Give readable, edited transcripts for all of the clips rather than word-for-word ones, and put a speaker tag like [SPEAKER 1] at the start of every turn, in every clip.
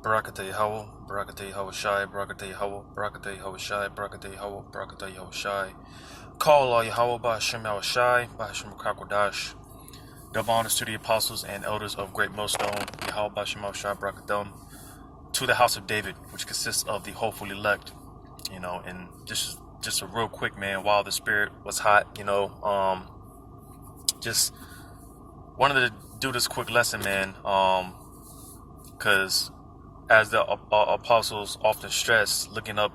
[SPEAKER 1] Barakatah Yahweh, Barakatah Yahweh Shai, Barakatah Yahweh, Barakatah Yahweh Shai, Barakatah Yahweh, Barakatah Yahweh Shai. Call all Yahweh, Bahashem Yahweh Shai, Bahashem Kakodash. Double honors to the apostles and elders of Great Millstone, Yahweh, Bahashem Yahweh Shai, Barakatam. To the house of David, which consists of the hopefully elect, and just a real quick, man, while the spirit was hot, just wanted to do this quick lesson, man, because as the apostles often stress, looking up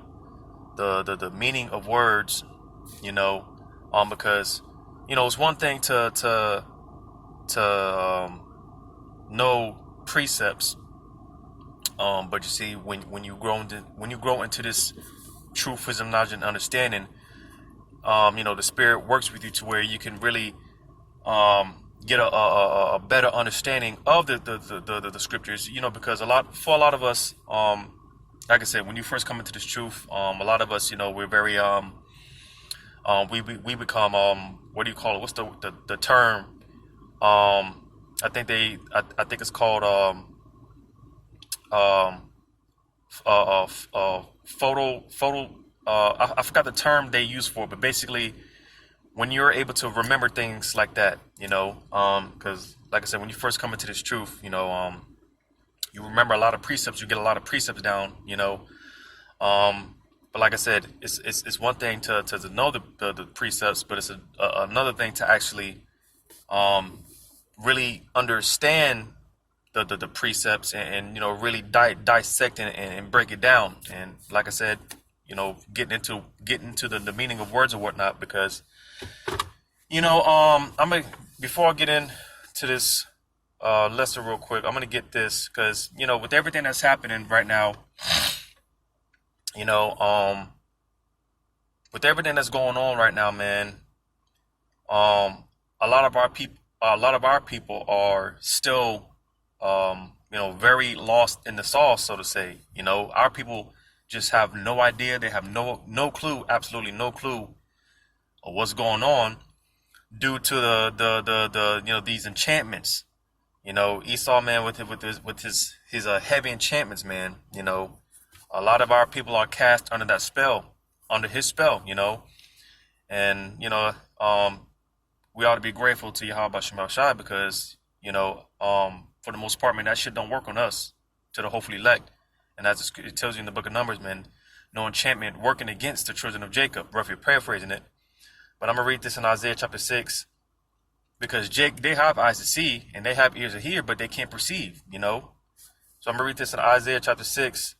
[SPEAKER 1] the meaning of words, because it's one thing to know precepts, but you see, when you grow into this truth, wisdom, knowledge, and understanding, the spirit works with you to where you can really get a better understanding of the scriptures, because for a lot of us, like I said, when you first come into this truth, a lot of us, we're very we become what do you call it? What's the term? I think it's called photo. I forgot the term they use for it, but basically, when you're able to remember things like that, because like I said, when you first come into this truth, you remember a lot of precepts, you get a lot of precepts down, but like I said, it's one thing to know the precepts, but it's another thing to actually really understand the precepts and really dissect and break it down. And like I said, getting into the meaning of words and whatnot, because before I get into this lesson real quick, I'm gonna get this, because with everything that's happening right now, with everything that's going on right now, man, a lot of our people are still very lost in the sauce, so to say. Our people just have no idea. They have no clue, absolutely no clue of what's going on, due to the these enchantments. Esau, man, with his heavy enchantments, man. A lot of our people are cast under that spell, under his spell. And we ought to be grateful to Yahweh Shema Shai, because for the most part, man, that shit don't work on us, to the hopefully elect. And as it tells you in the book of Numbers, man, no enchantment working against the children of Jacob, roughly paraphrasing it. But I'm going to read this in Isaiah chapter 6, because they have eyes to see and they have ears to hear, but they can't perceive, So I'm going to read this in Isaiah chapter 6,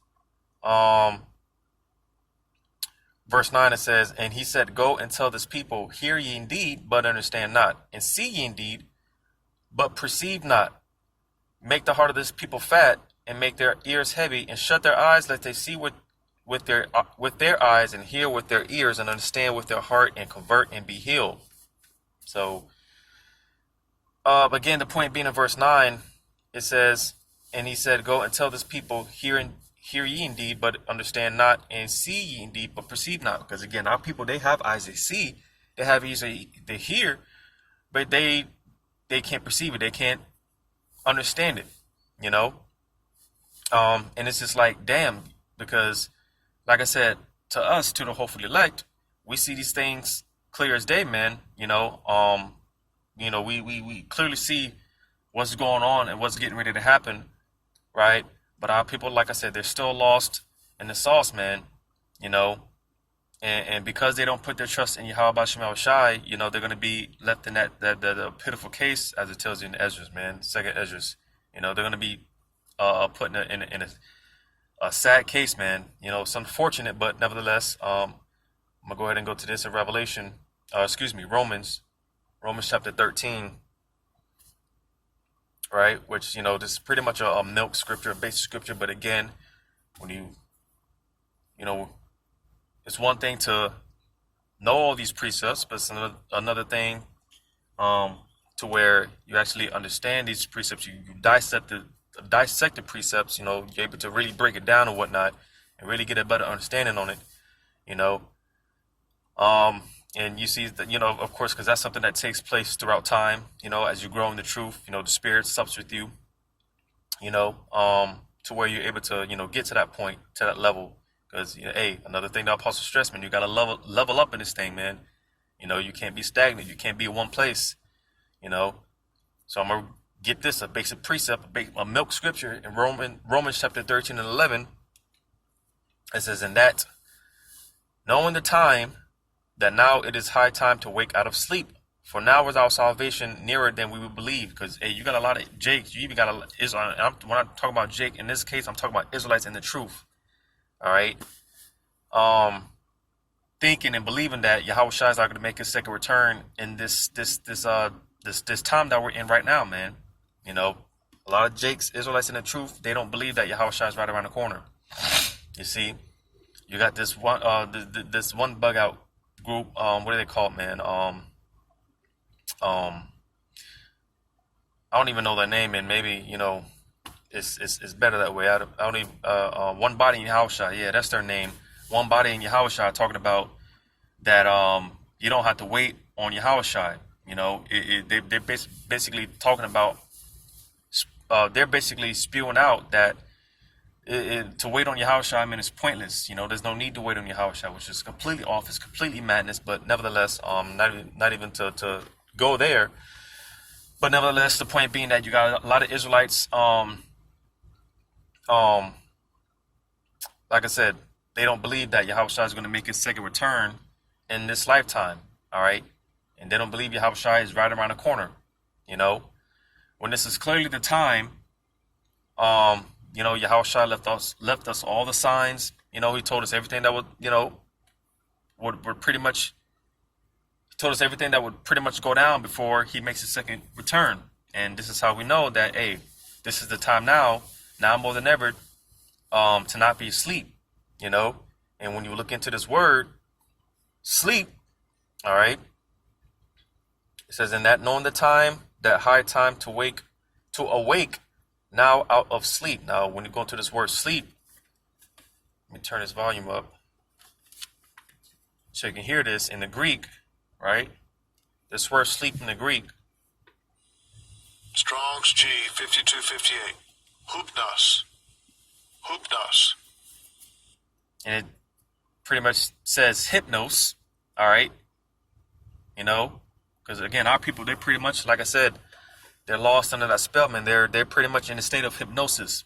[SPEAKER 1] verse 9. It says, "And he said, Go and tell this people, hear ye indeed, but understand not, and see ye indeed, but perceive not. Make the heart of this people fat, and make their ears heavy, and shut their eyes, lest they see with their eyes, and hear with their ears, and understand with their heart, and convert and be healed." So, again, the point being in verse 9, it says, "And he said, Go and tell this people, hear ye indeed, but understand not, and see ye indeed, but perceive not." Because again, our people, they have eyes to see, they have ears to hear, but they can't perceive it, they can't understand it, and it's just like, damn, because like I said, to us, to the hopefully elect, we see these things clear as day, man. We clearly see what's going on and what's getting ready to happen, right? But our people, like I said, they're still lost in the sauce, man. And because they don't put their trust in Yahweh Shema Shai, they're going to be left in that pitiful case, as it tells you in Esdras, man, second Esdras. They're going to be put in a sad case, man. It's unfortunate, but nevertheless, I'm gonna go ahead and go to this in Romans chapter 13, right? Which this is pretty much a milk scripture, a basic scripture. But again, when it's one thing to know all these precepts, but it's another thing to where you actually understand these precepts. You dissect the precepts. You're able to really break it down and whatnot, and really get a better understanding on it. And you see that, of course, because that's something that takes place throughout time. As you grow in the truth, the Spirit sups with you. to where you're able to, get to that point, to that level. Because, hey, another thing that Apostle stressed, man, you got to level up in this thing, man. You can't be stagnant. You can't be in one place, you know. So I'm going to get this, a basic precept, a milk scripture in Romans chapter 13 and 11. It says, "In that, knowing the time, that now it is high time to wake out of sleep. For now is our salvation nearer than we would believe." Because, hey, you got a lot of Jakes. You even got a Israel. When I talk about Jake, in this case, I'm talking about Israelites in the truth. All right. Thinking and believing that Yahushua is not going to make his second return in this time that we're in right now, man. A lot of Jakes, Israelites in the truth, they don't believe that Yahushua is right around the corner. You see, you got this one, this one bug out group. What do they call it, man? I don't even know their name, and maybe it's better that way. I don't even One Body in Yahushua. Yeah, that's their name. One Body in Yahushua, talking about that you don't have to wait on Yahushua. They're basically talking about. They're basically spewing out that to wait on Yahushua, I mean, it's pointless. There's no need to wait on Yahushua, which is completely off. It's completely madness. But nevertheless, not even to go there. But nevertheless, the point being that you got a lot of Israelites. Like I said, they don't believe that Yahushua is going to make his second return in this lifetime. All right, and they don't believe Yahushua is right around the corner. When this is clearly the time. Yahushua left us all the signs. He told us everything that would pretty much. He told us everything that would pretty much go down before he makes his second return. And this is how we know that, hey, this is the time now more than ever, to not be asleep. And when you look into this word, sleep, all right, it says, "In that knowing the time, that high time to awake, now out of sleep." Now, when you go into this word sleep, let me turn this volume up so you can hear this in the Greek, right? This word sleep in the Greek.
[SPEAKER 2] Strong's G 5258. Hupnos.
[SPEAKER 1] And it pretty much says hypnos, all right? Because again, our people, they're pretty much, like I said, they're lost under that spell, man. They're pretty much in a state of hypnosis.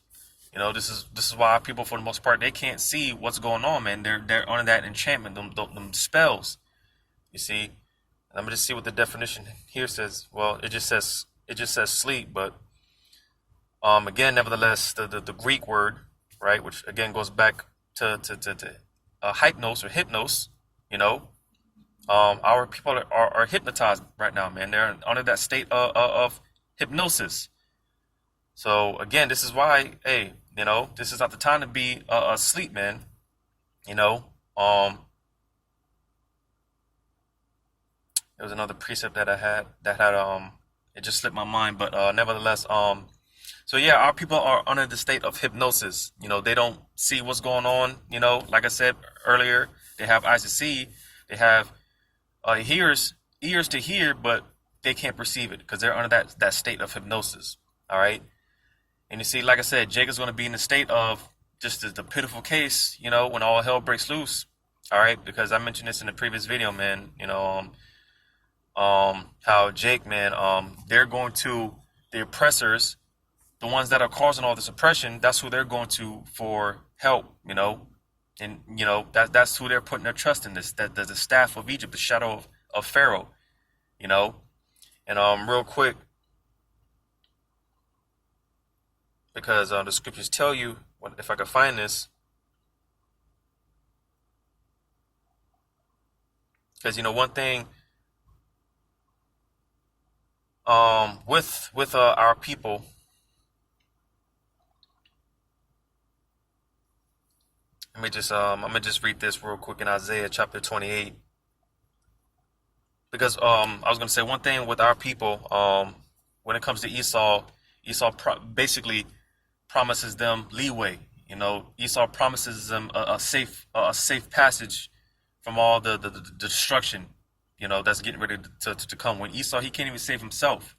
[SPEAKER 1] This is why our people, for the most part, they can't see what's going on, man. They're under that enchantment, them spells. You see, and I'm gonna just see what the definition here says. Well, it just says sleep, but again, nevertheless, the Greek word, right, which again goes back to hypnos or hypnos. Our people are hypnotized right now, man. They're under that state of hypnosis. So again, this is why, hey, this is not the time to be asleep, man. There was another precept that I had it just slipped my mind, but nevertheless, so yeah, our people are under the state of hypnosis. They don't see what's going on. Like I said earlier, they have eyes to see, they have ears to hear, but they can't perceive it because they're under that state of hypnosis. All right. And you see, like I said, Jacob's going to be in the state of just the pitiful case, when all hell breaks loose. All right. Because I mentioned this in the previous video, man, how Jake, man, they're going to the oppressors, the ones that are causing all this oppression. That's who they're going to for help, and, that's who they're putting their trust in, the staff of Egypt, the shadow of Pharaoh, And real quick, because the scriptures tell you, if I could find this, because, one thing with our people, I'm gonna just read this real quick in Isaiah chapter 28, because I was gonna say one thing with our people, when it comes to Esau basically promises them leeway. Esau promises them a safe passage from all the destruction, that's getting ready to come. When Esau, he can't even save himself,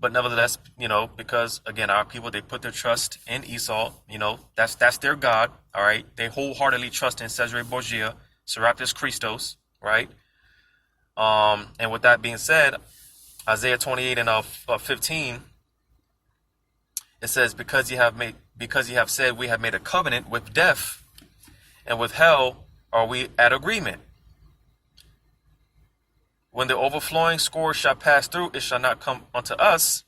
[SPEAKER 1] But nevertheless, because again, our people, they put their trust in Esau. That's their God. All right, they wholeheartedly trust in Cesare Borgia, Serapis Christos. Right. And with that being said, Isaiah 28 and 15, it says, because ye have said, we have made a covenant with death, and with hell are we at agreement. When the overflowing scourge shall pass through, it shall not come unto us.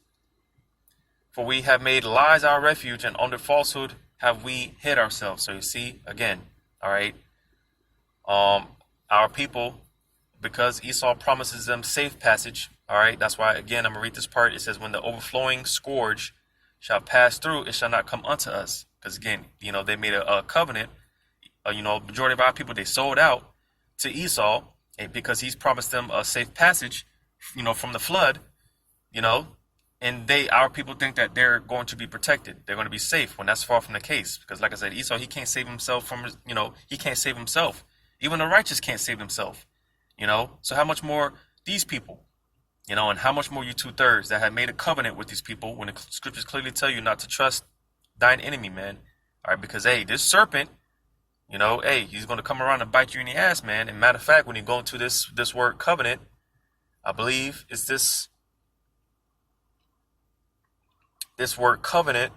[SPEAKER 1] For we have made lies our refuge, and under falsehood have we hid ourselves. So you see, again, all right, our people, because Esau promises them safe passage, all right, that's why, again, I'm going to read this part. It says, when the overflowing scourge shall pass through, it shall not come unto us. Because, again, they made a covenant. Majority of our people, they sold out to Esau, and because he's promised them a safe passage, from the flood, and our people think that they're going to be protected. They're going to be safe, when that's far from the case. Because, like I said, Esau, he can't save himself from, he can't save himself. Even the righteous can't save himself, So how much more these people, and how much more you 2/3 that have made a covenant with these people, when the scriptures clearly tell you not to trust thine enemy, man. All right, because, hey, this serpent, hey, he's going to come around and bite you in the ass, man. And matter of fact, when you go into this word covenant, I believe it's this word covenant.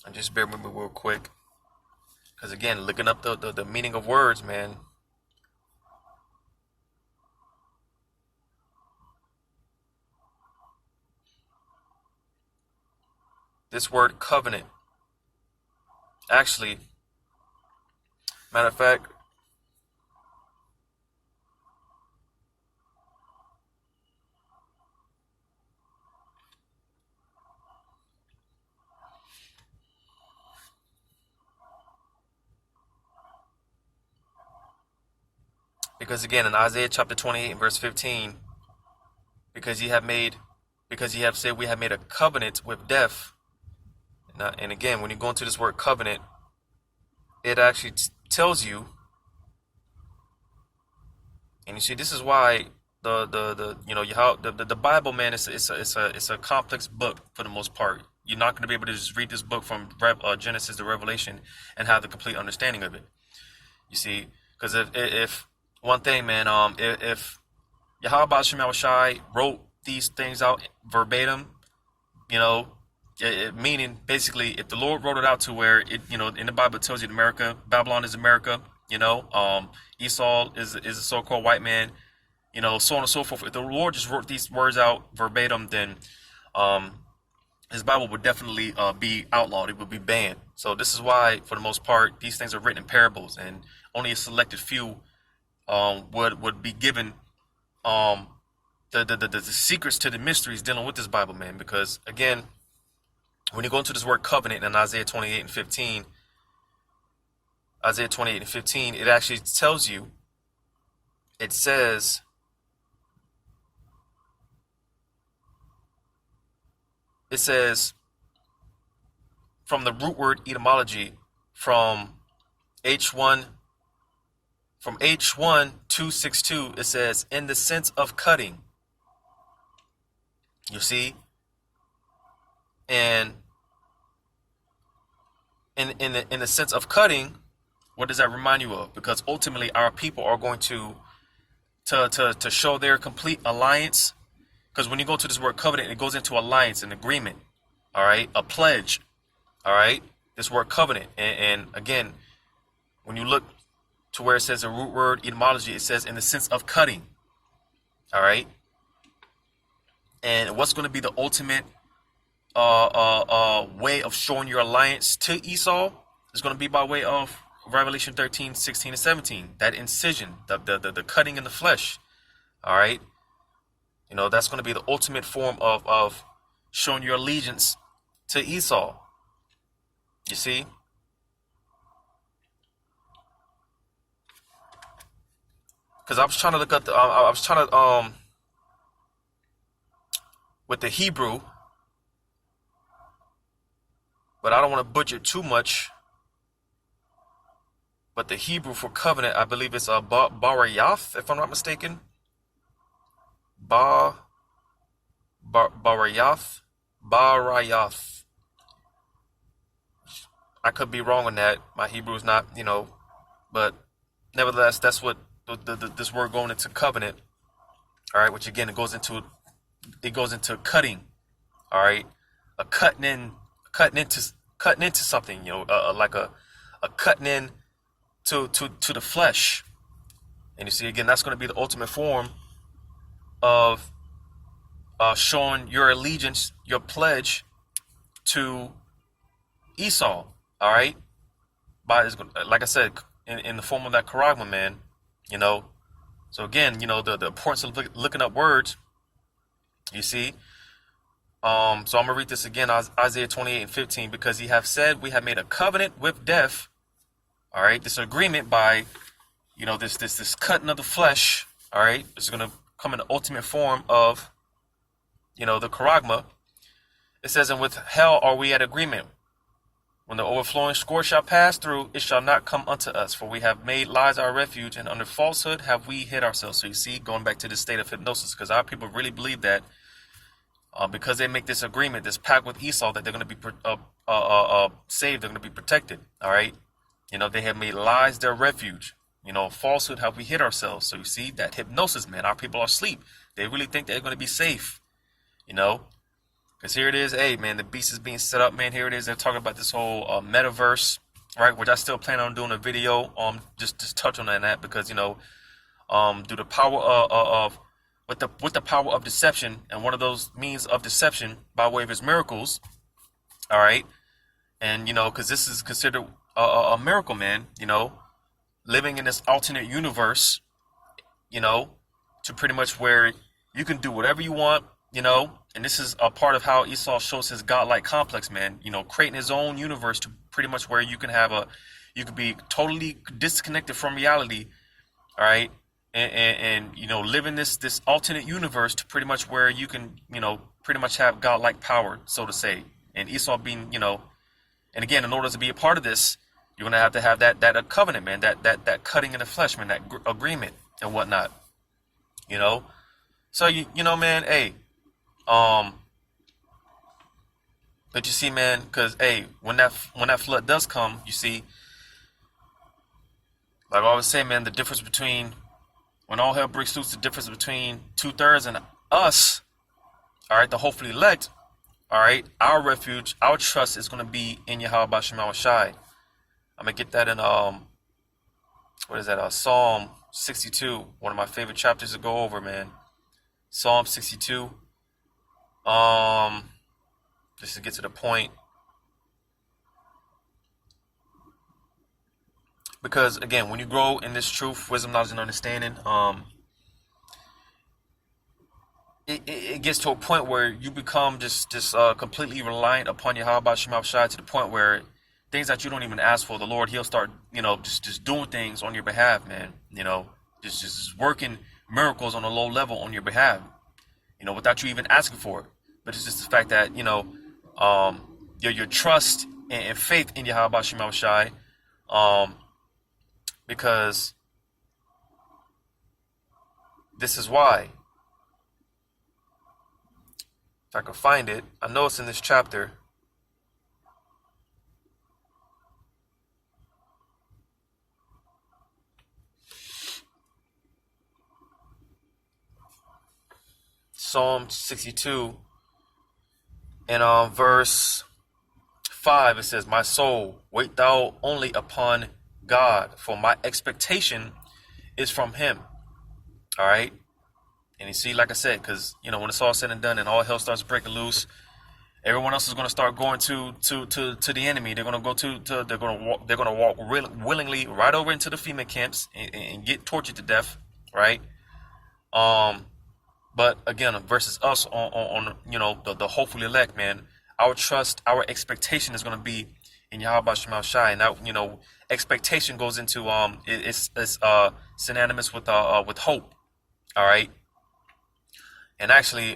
[SPEAKER 1] And just bear with me real quick. Because, again, looking up the meaning of words, man. This word covenant. Actually, matter of fact, because, again, in Isaiah chapter 28 and verse 15, because ye have said, we have made a covenant with death. And again, when you go into this word covenant, it actually tells you, and you see, this is why the Bible, man, it's a complex book for the most part. You're not going to be able to just read this book from Genesis to Revelation and have the complete understanding of it. You see, because if one thing, man, if Yahweh Shem Shai wrote these things out verbatim, meaning basically, if the Lord wrote it out to where it, in the Bible it tells you Babylon is America, Esau is a so-called white man, so on and so forth. If the Lord just wrote these words out verbatim, then his Bible would definitely be outlawed. It would be banned. So this is why, for the most part, these things are written in parables, and only a selected few would be given the secrets to the mysteries dealing with this Bible, man. Because, again, when you go into this word covenant in Isaiah 28 and 15, it actually tells you, it says, from the root word etymology, from H1 262, it says, in the sense of cutting. You see? And in the sense of cutting, what does that remind you of? Because ultimately our people are going to show their complete alliance. Because when you go to this word covenant, it goes into alliance, an agreement, all right, a pledge, all right, this word covenant. And again, when you look to where it says a root word etymology, it says in the sense of cutting, all right. And what's going to be the ultimate way of showing your alliance to Esau is going to be by way of Revelation 13, 16, and 17. That incision, the cutting in the flesh. All right. That's going to be the ultimate form of showing your allegiance to Esau. You see? Because I was trying to look at with the Hebrew, but I don't want to butcher it too much. But the Hebrew for covenant, I believe it's a barayath, if I'm not mistaken. Ba barayath, barayath. I could be wrong on that. My Hebrew is not, but nevertheless, that's what this word going into covenant. All right, which again it goes into cutting. All right, a cutting into something. Like a cutting in to the flesh. And you see, again, that's going to be the ultimate form of showing your allegiance, your pledge to Esau. All right, like I said, in the form of that charagma, man. So again, the importance of looking up words. You see. So I'm gonna read this again, Isaiah 28:15, because he have said, we have made a covenant with death. All right, this agreement by, this cutting of the flesh. All right, this is gonna come in the ultimate form of, the charagma. It says, and with hell are we at agreement. When the overflowing scourge shall pass through, it shall not come unto us, for we have made lies our refuge, and under falsehood have we hid ourselves. So you see, going back to this state of hypnosis, because our people really believe that because they make this agreement, this pact with Esau, that they're going to be saved, they're going to be protected. All right, they have made lies their refuge. Falsehood have we hid ourselves. So you see that hypnosis, man. Our people are asleep. They really think they're going to be safe. Because here it is, hey, man, the beast is being set up, man. Here it is. They're talking about this whole metaverse, right? Which I still plan on doing a video, just touch on that because, due to the power of with the power of deception, and one of those means of deception by way of his miracles, all right? And, because this is considered a miracle, man, living in this alternate universe, to pretty much where you can do whatever you want, and this is a part of how Esau shows his godlike complex, man. Creating his own universe to pretty much where you can be totally disconnected from reality, all right, and live in this alternate universe to pretty much where you can, pretty much have godlike power, so to say. And Esau being, and again, in order to be a part of this, you're gonna have to have that covenant, man, that cutting in the flesh, man, that agreement and whatnot, So man, hey. But you see, man, because hey, when that flood does come, you see, like I always say, man, the difference between when all hell breaks loose, the difference between 2/3 and us, all right, the hopefully elect, all right, our refuge, our trust is going to be in Yahweh B'Shem Shai. I'm gonna get that in what is that? Psalm 62, one of my favorite chapters to go over, man. Psalm 62. Just to get to the point, because again, when you grow in this truth, wisdom, knowledge, and understanding, it gets to a point where you become just completely reliant upon Yahweh B'Shem Shai, to the point where things that you don't even ask for, the Lord, He'll start, just doing things on your behalf, man. Just working miracles on a low level on your behalf, without you even asking for it. But it's just the fact that, your trust and faith in Yahweh B'Shem Shai, because this is why. If I can find it, I know it's in this chapter. Psalm 62. And verse 5, it says, my soul, wait thou only upon God, for my expectation is from Him. All right. And you see, like I said, because, when it's all said and done and all hell starts breaking loose, everyone else is going to start going to the enemy. They're going to go they're going to walk willingly right over into the FEMA camps and get tortured to death. Right. But again, versus us on the hopefully elect, man, our trust, our expectation is going to be in Yahweh B'Shem Shai. And that, expectation goes into it's synonymous with hope. All right. And actually,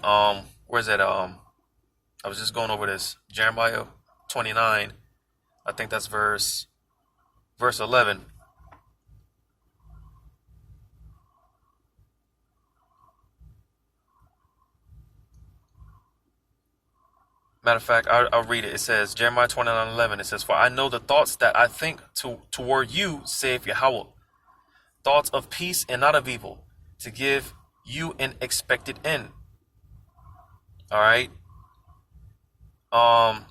[SPEAKER 1] where's that? I was just going over this, Jeremiah 29. I think that's verse 11. Matter of fact, I'll read it. It says, Jeremiah 29:11. It says, "For I know the thoughts that I think toward you, saith Yahweh, thoughts of peace and not of evil, to give you an expected end." All right. Um,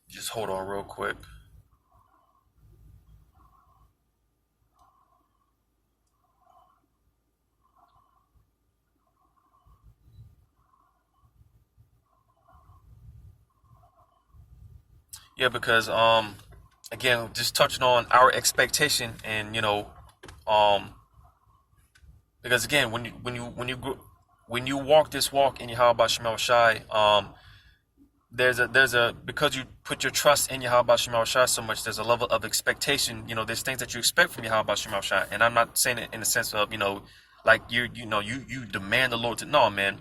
[SPEAKER 1] just hold on real quick. Yeah, because again, just touching on our expectation, and um, because again, when you walk this walk in Yahweh Shemel Shai, there's a because you put your trust in Yahweh Shemel Shai so much, there's a level of expectation. There's things that you expect from Yahweh Shemel Shai, and I'm not saying it in the sense of like you demand the Lord to. No, man.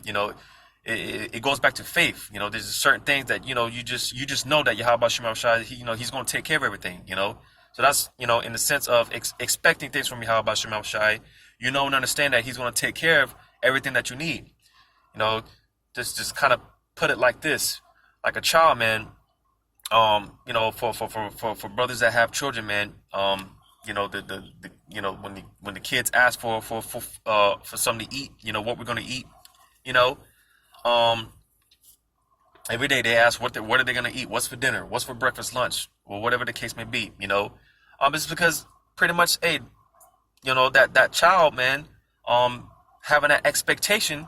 [SPEAKER 1] It goes back to faith. There's certain things that you just know that Yahweh Shemel Shai, he's going to take care of everything. So that's in the sense of expecting things from Yahweh Shemel Shai. And understand that he's going to take care of everything that you need. You know, just kind of put it like this, like a child, man. For brothers that have children, man. When the kids ask for something to eat, what we're going to eat, you know. Um, every day they ask what are they gonna eat, what's for dinner, what's for breakfast, lunch, or whatever the case may be. It's because pretty much, hey, that child, man, having that expectation,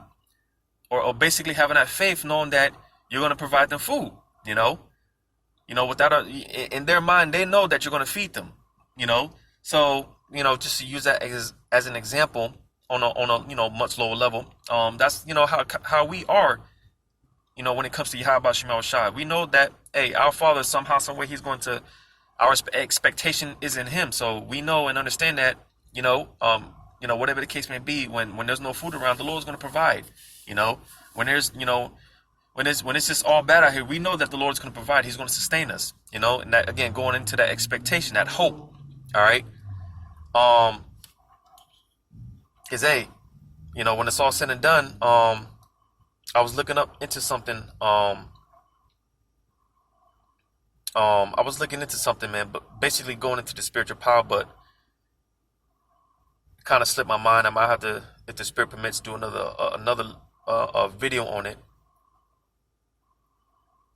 [SPEAKER 1] or basically having that faith, knowing that you're gonna provide them food. Without in their mind, they know that you're gonna feed them. So just to use that as an example on a much lower level. That's how we are. When it comes to Yahweh Shemel Shai, we know that hey, our Father somehow, some way, He's going to. Our expectation is in Him, so we know and understand that whatever the case may be, when there's no food around, the Lord's going to provide. When there's when it's just all bad out here, we know that the Lord's going to provide. He's going to sustain us. And that again, going into that expectation, that hope. All right. Is when it's all said and done, I was looking up into something. I was looking into something, man, but basically going into the spiritual power, but it kind of slipped my mind. I might have to, if the spirit permits, do another video on it.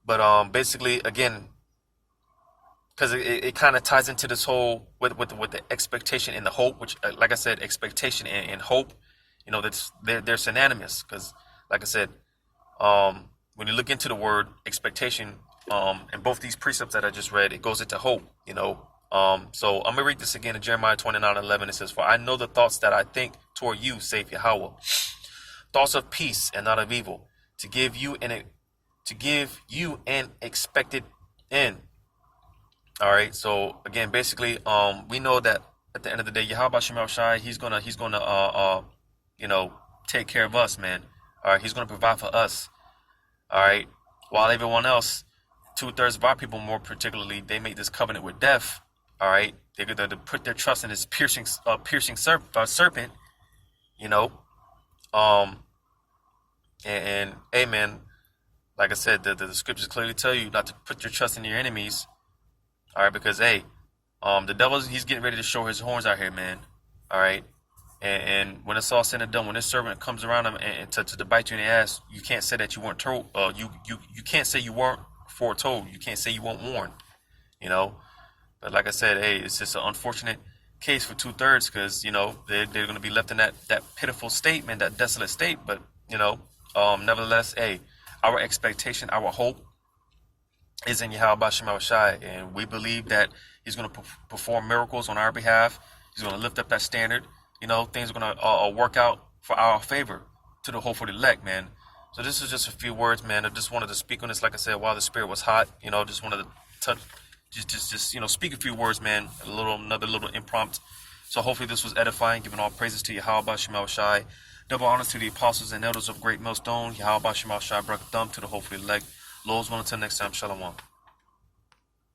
[SPEAKER 1] But basically, again, because it kind of ties into this whole with the expectation and the hope, which, like I said, expectation and hope, they're synonymous. Because, like I said, when you look into the word expectation, and both these precepts that I just read, it goes into hope. So I'm gonna read this again in Jeremiah 29:11. It says, "For I know the thoughts that I think toward you, saith Yahweh, thoughts of peace and not of evil, to give you an expected end." All right. So again, basically, we know that at the end of the day, Yahweh Shemel Shai, he's gonna take care of us, man. All right. He's gonna provide for us. All right. While everyone else, 2/3 of our people, more particularly, they make this covenant with death. All right. They're going to put their trust in this piercing serpent. And amen. Like I said, the scriptures clearly tell you not to put your trust in your enemies. All right, because hey, the devil's, he's getting ready to show his horns out here, man. All right, and when it's all said and done, when this servant comes around him and to bite you in the ass, you can't say that you weren't told. You can't say you weren't foretold. You can't say you weren't warned. But like I said, hey, it's just an unfortunate case for 2/3, because they're going to be left in that pitiful state, man, that desolate state. But nevertheless, hey, our expectation, our hope is in Yahweh Shemel Shai, and we believe that He's going to perform miracles on our behalf. He's going to lift up that standard. Things are going to work out for our favor to the hopeful elect, man. So this is just a few words, man. I just wanted to speak on this, like I said, while the spirit was hot. Just wanted to touch, just speak a few words, man. Another little impromptu. So hopefully this was edifying, giving all praises to Yahweh Shemel Shai. Double honors to the apostles and elders of Great Millstone. Yahweh Shema Shai Thumb to the hopefully elect. Lord's willing, until next time. Shalom.